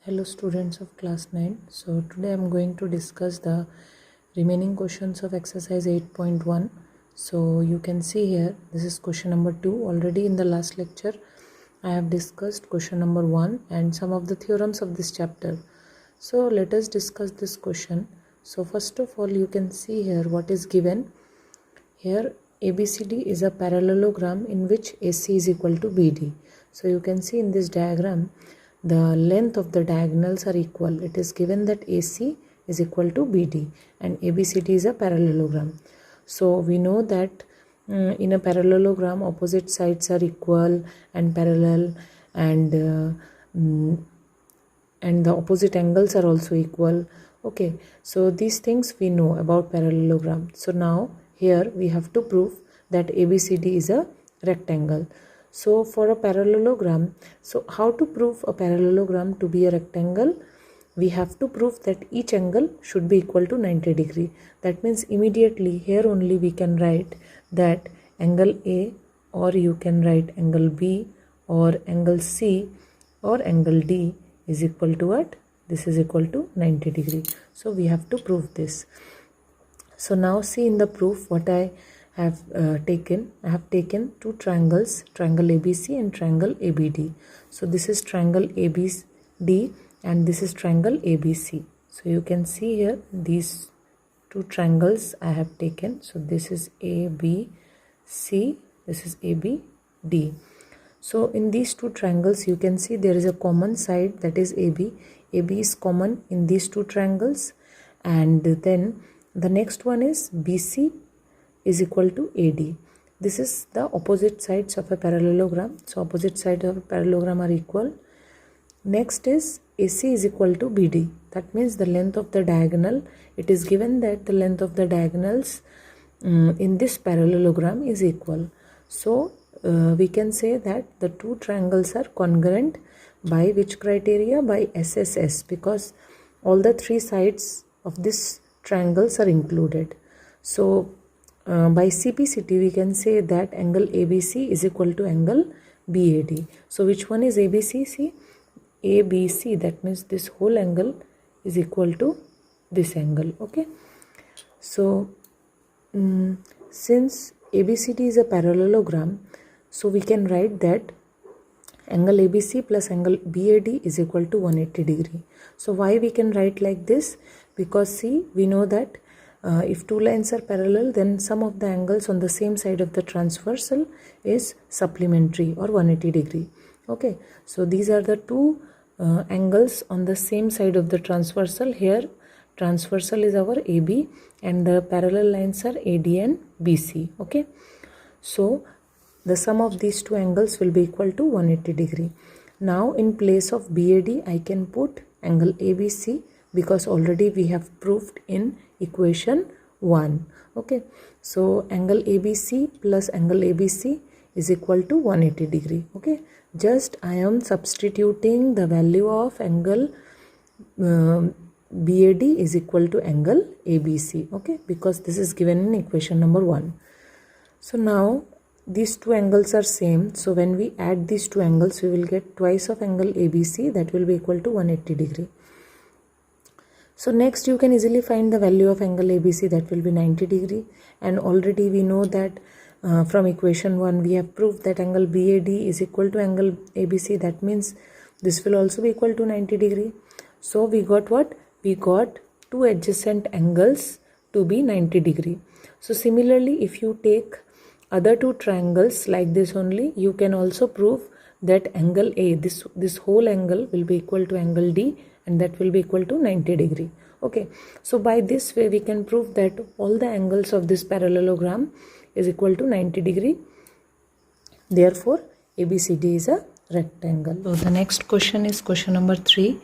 Hello students of class 9. So today I am going to discuss the remaining questions of exercise 8.1. So you can see here, this is question number 2. Already in the last lecture I have discussed question number 1 and some of the theorems of this chapter. So let us discuss this question. So first of all, you can see here what is given. Here ABCD is a parallelogram in which AC is equal to BD. So you can see in this diagram the length of the diagonals are equal. It is given that AC is equal to BD and ABCD is a parallelogram. So we know that in a parallelogram opposite sides are equal and parallel, and the opposite angles are also equal. Okay, so these things we know about parallelogram. So now here we have to prove that ABCD is a rectangle. So for a parallelogram, so how to prove a parallelogram to be a rectangle? We have to prove that each angle should be equal to 90 degree. That means immediately here only we can write that angle A, or you can write angle B, or angle C, or angle D is equal to what? This is equal to 90 degree. So we have to prove this. So now see in the proof what I have taken. I have taken two triangles, triangle ABC and triangle ABD. So this is triangle ABD and this is triangle ABC. So you can see here these two triangles I have taken. So this is ABC, this is ABD. So in these two triangles you can see there is a common side, that is AB. AB is common in these two triangles, and then the next one is BC is equal to AD. This is the opposite sides of a parallelogram. So opposite sides of a parallelogram are equal. Next is AC is equal to BD. That means the length of the diagonal. It is given that the length of the diagonals in this parallelogram is equal. So we can say that the two triangles are congruent by which criteria? By SSS, because all the three sides of this triangles are included. So by CPCT we can say that angle ABC is equal to angle BAD. So which one is ABC? See, ABC, that means this whole angle is equal to this angle. Okay, so since ABCD is a parallelogram, so we can write that angle ABC plus angle BAD is equal to 180 degree. So why we can write like this? Because see, we know that if two lines are parallel, then sum of the angles on the same side of the transversal is supplementary or 180 degree. Okay, so these are the two angles on the same side of the transversal. Here transversal is our AB and the parallel lines are AD and BC. Okay, so the sum of these two angles will be equal to 180 degree. Now in place of BAD I can put angle ABC, because already we have proved in equation 1. Okay, so angle ABC plus angle ABC is equal to 180 degree. Okay, just I am substituting the value of angle BAD is equal to angle ABC. Okay, because this is given in equation number 1. So now these two angles are same, so when we add these two angles we will get twice of angle ABC, that will be equal to 180 degree. So next you can easily find the value of angle ABC, that will be 90 degree, and already we know that from equation 1 we have proved that angle BAD is equal to angle ABC, that means this will also be equal to 90 degree. So we got what? We got two adjacent angles to be 90 degree. So similarly, if you take other two triangles like this only, you can also prove that angle A, this whole angle will be equal to angle D, and that will be equal to 90 degree. Okay, so by this way we can prove that all the angles of this parallelogram is equal to 90 degree. Therefore ABCD is a rectangle. So the next question is question number 3.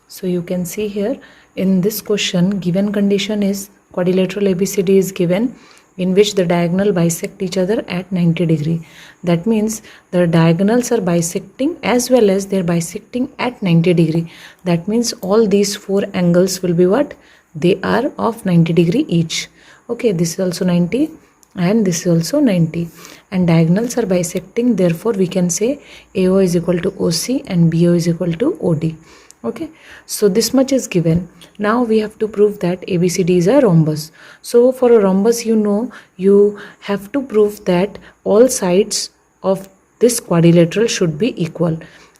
So you can see here in this question, given condition is quadrilateral ABCD is given, in which the diagonal bisect each other at 90 degree. That means the diagonals are bisecting as well as they are bisecting at 90 degree. That means all these four angles will be what? They are of 90 degree each. Okay, this is also 90 and this is also 90, and diagonals are bisecting. Therefore we can say AO is equal to OC and BO is equal to OD. Okay, so this much is given. Now we have to prove that ABCD is a rhombus. So for a rhombus, you have to prove that all sides of this quadrilateral should be equal.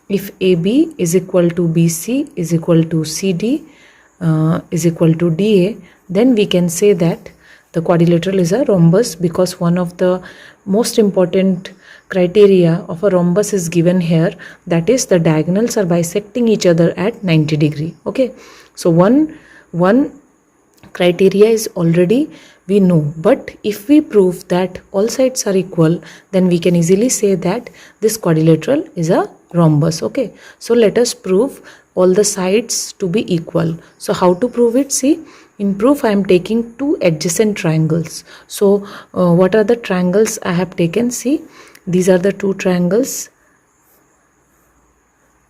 If AB is equal to BC is equal to CD is equal to DA, then we can say that the quadrilateral is a rhombus, because one of the most important criteria of a rhombus is given here, that is the diagonals are bisecting each other at 90 degree. Okay, so one criteria is already we know, but if we prove that all sides are equal, then we can easily say that this quadrilateral is a rhombus. Okay, so let us prove all the sides to be equal. So how to prove it? See, in proof I am taking two adjacent triangles. So what are the triangles I have taken? See, these are the two triangles.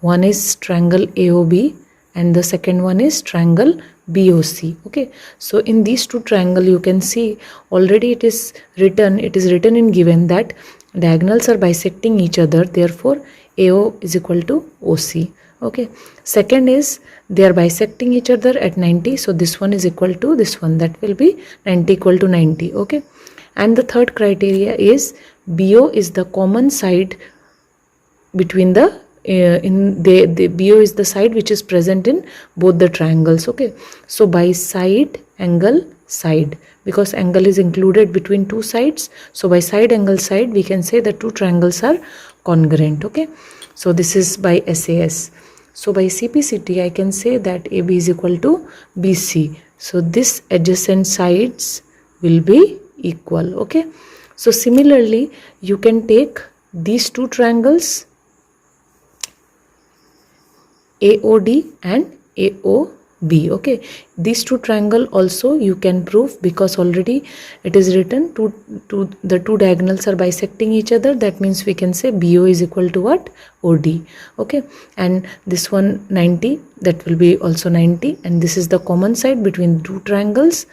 One is triangle AOB and the second one is triangle BOC. Okay, so in these two triangles you can see already it is written in given that diagonals are bisecting each other, therefore AO is equal to OC. Okay, second is they are bisecting each other at 90, so this one is equal to this one, that will be 90 equal to 90. Okay, and the third criteria is BO is the common side between the the BO is the side which is present in both the triangles. Okay, so by side angle side, because angle is included between two sides, so by side angle side we can say the two triangles are congruent. Okay, so this is by SAS. So by CPCT I can say that AB is equal to BC, so this adjacent sides will be equal. Okay, so similarly you can take these two triangles AOD and AOB. Okay, these two triangle also you can prove, because already it is written to the two diagonals are bisecting each other, that means we can say BO is equal to what? OD. Okay, and this one 90, that will be also 90, and this is the common side between two triangles.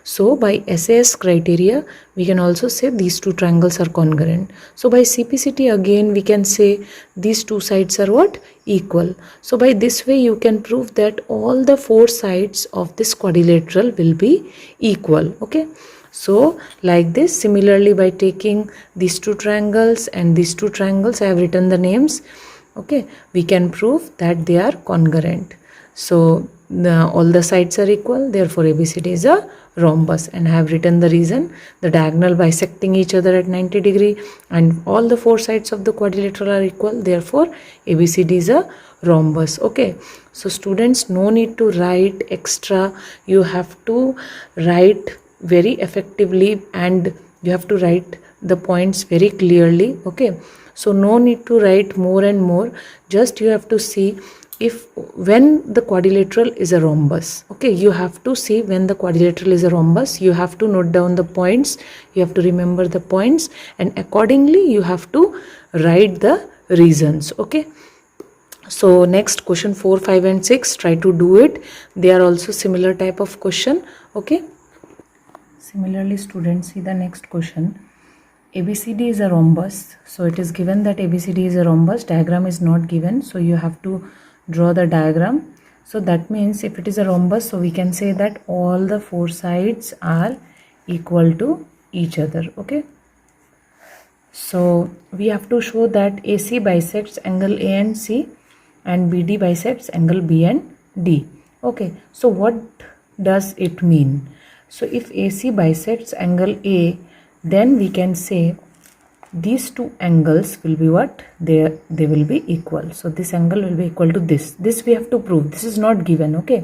So by SAS criteria we can also say these two triangles are congruent. So by CPCT again we can say these two sides are what? Equal. So by this way you can prove that all the four sides of this quadrilateral will be equal. Okay, so like this, similarly by taking these two triangles and these two triangles, I have written the names. Okay, we can prove that they are congruent. So all the sides are equal, therefore ABCD is a rhombus, and I have written the reason: the diagonal bisecting each other at 90 degree and all the four sides of the quadrilateral are equal, therefore ABCD is a rhombus. Okay, so students, no need to write extra, you have to write very effectively and you have to write the points very clearly. Okay, so no need to write more and more, just you have to see when the quadrilateral is a rhombus. Okay, you have to see when the quadrilateral is a rhombus, you have to note down the points, you have to remember the points, and accordingly you have to write the reasons. Okay, so next question 4, 5 and 6, try to do it. They are also similar type of question. Okay, similarly students, see the next question. ABCD is a rhombus, so it is given that ABCD is a rhombus, diagram is not given, so you have to draw the diagram. So that means if it is a rhombus, so we can say that all the four sides are equal to each other. Okay, so we have to show that AC bisects angle A and C and BD bisects angle B and D. Okay, so what does it mean? So if AC bisects angle A, then we can say these two angles will be what? They will be equal. So this angle will be equal to this we have to prove. This is not given. Okay,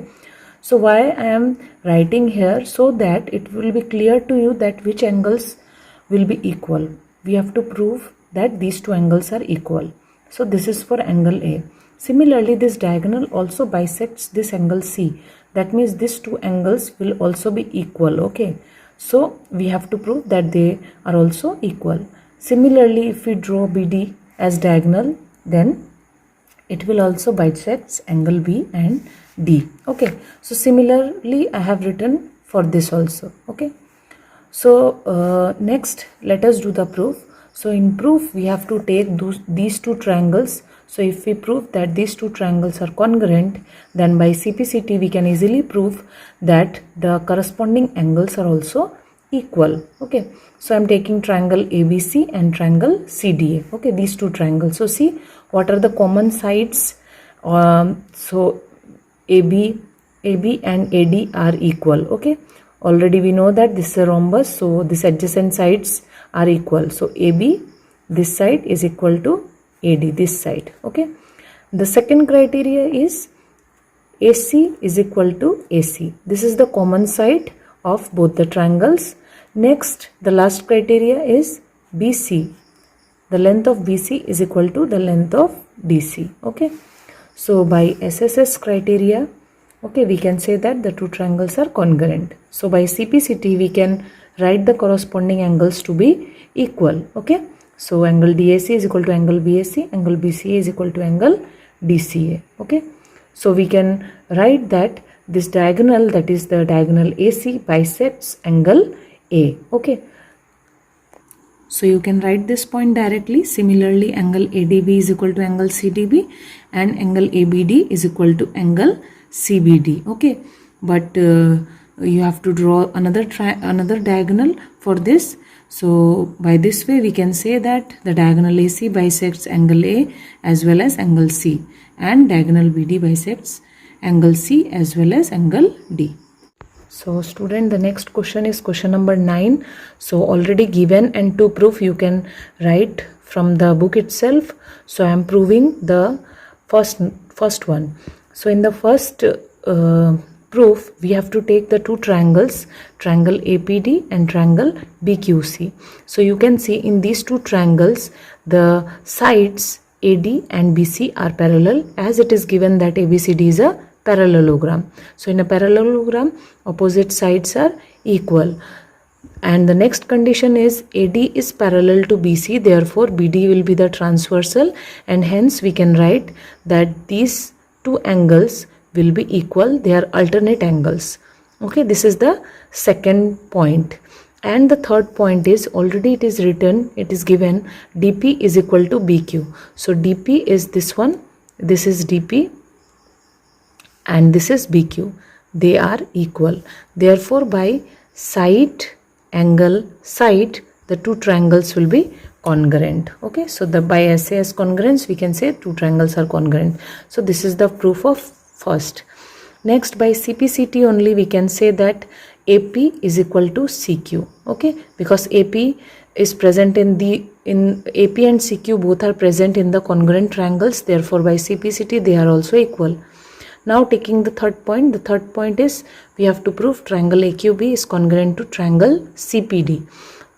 so why I am writing here? So that it will be clear to you that which angles will be equal. We have to prove that these two angles are equal. So this is for angle A. Similarly, this diagonal also bisects this angle C. That means these two angles will also be equal. Okay, so we have to prove that they are also equal. Similarly, if we draw BD as diagonal, then it will also bisect angle B and D. Okay, so similarly I have written for this also. Okay, so next let us do the proof. So in proof we have to take these two triangles. So if we prove that these two triangles are congruent, then by CPCT we can easily prove that the corresponding angles are also equal. Okay, so I'm taking triangle ABC and triangle CDA. Okay, these two triangles. So see what are the common sides. So AB and AD are equal. Okay, already we know that this is a rhombus, so this adjacent sides are equal. So AB, this side is equal to AD, this side. Okay, the second criteria is AC is equal to AC. This is the common side of both the triangles. Next, the last criteria is BC. The length of BC is equal to the length of DC. Okay, so by SSS criteria, okay, we can say that the two triangles are congruent. So by CPCT we can write the corresponding angles to be equal. Okay, so angle DAC is equal to angle BAC, angle BCA is equal to angle DCA. Okay, so we can write that this diagonal, that is the diagonal AC, bisects angle A. Okay, so you can write this point directly. Similarly, angle ADB is equal to angle CDB and angle ABD is equal to angle CBD. Okay, but you have to draw another diagonal for this. So by this way we can say that the diagonal AC bisects angle A as well as angle C, and diagonal BD bisects angle C as well as angle D. So student, the next question is question number 9. So already given, and to prove you can write from the book itself. So I am proving the first one. So in the first proof we have to take the two triangles, triangle APD and triangle BQC. So you can see in these two triangles the sides AD and BC are parallel, as it is given that ABCD is a parallelogram. So in a parallelogram opposite sides are equal, and the next condition is AD is parallel to BC, therefore BD will be the transversal, and hence we can write that these two angles will be equal, they are alternate angles. Okay, this is the second point. And the third point is, already it is written, it is given DP is equal to BQ. So DP is this one, this is DP and this is BQ. They are equal. Therefore by side, angle, side, the two triangles will be congruent. Okay, so by SAS congruence we can say two triangles are congruent. So this is the proof of first. Next, by CPCT only we can say that AP is equal to CQ. Okay, because AP is present in AP and CQ both are present in the congruent triangles, therefore by CPCT they are also equal. Now taking the third point is we have to prove triangle AQB is congruent to triangle CPD.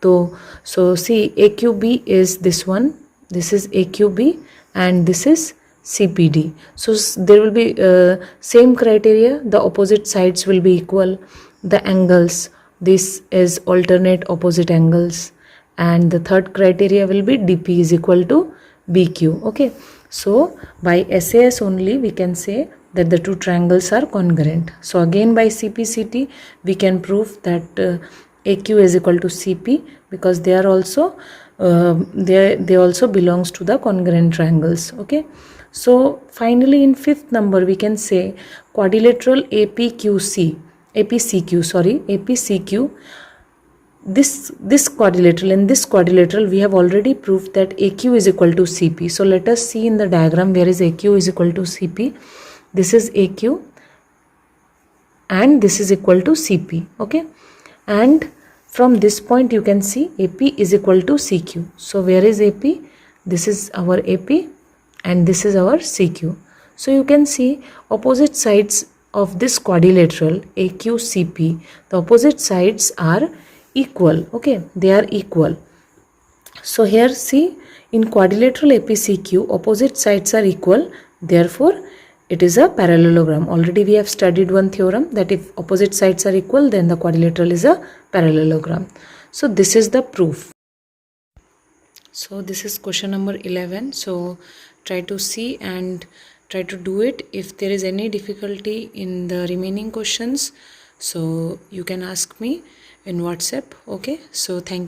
So see, AQB is this one, this is AQB and this is CPD. So there will be same criteria, the opposite sides will be equal, the angles, this is alternate opposite angles, and the third criteria will be DP is equal to BQ. Okay, so by SAS only we can say that the two triangles are congruent. So again by CPCT we can prove that AQ is equal to CP, because they are also they also belongs to the congruent triangles. Okay, so finally in fifth number we can say quadrilateral APCQ. This quadrilateral, in this quadrilateral we have already proved that AQ is equal to CP. So let us see in the diagram where is AQ is equal to CP. This is AQ and this is equal to CP. Okay, and from this point you can see AP is equal to CQ. So where is AP? This is our AP and this is our CQ. So you can see opposite sides of this quadrilateral AQCP, the opposite sides are equal. Okay, they are equal. So here see, in quadrilateral APCQ opposite sides are equal, therefore it is a parallelogram. Already we have studied one theorem that if opposite sides are equal then the quadrilateral is a parallelogram. So this is the proof. So this is question number 11. So try to see and try to do it. If there is any difficulty in the remaining questions, so you can ask me in WhatsApp. Okay, so thank you.